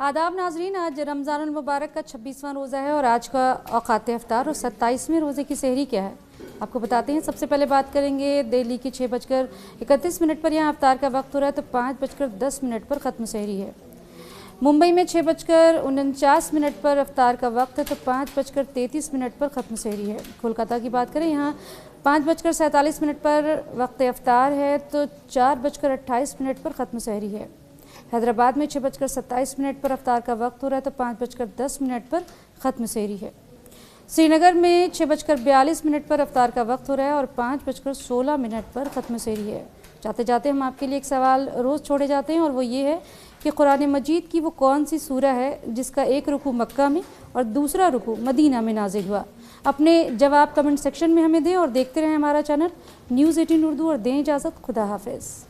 आदाब नाजरीन, आज रमज़ान उल मुबारक का 26वां रोज़ा है और आज का औकात इफ्तार और 27वें रोज़े की सहरी क्या है आपको बताते हैं। सबसे पहले बात करेंगे दिल्ली की 6:31 पर यहाँ इफ्तार का वक्त हो रहा है तो 5:10 पर ख़त्म सहरी है। मुंबई में 6:49 पर इफ्तार का वक्त है तो 5:33 पर ख़त्म सहरी है। कोलकाता की बात करें यहाँ 5:47 पर वक्त इफ्तार है तो 4:28 पर ख़त्म सहरी है। हैदराबाद में 6:27 पर इफ्तार का वक्त हो रहा है तो 5:10 पर ख़त्म सहरी है। श्रीनगर में 6:42 पर इफ्तार का वक्त हो रहा है और 5:16 पर ख़त्म सहरी है। जाते जाते हम आपके लिए एक सवाल रोज़ छोड़े जाते हैं और वो ये है कि कुरान मजीद की वो कौन सी सूरह है जिसका एक रुकू मक्का में और दूसरा रुकू मदीना में नाजिल हुआ। अपने जवाब कमेंट सेक्शन में हमें दें और देखते रहें हमारा चैनल News18 उर्दू और दें इजाज़त। खुदा हाफिज़।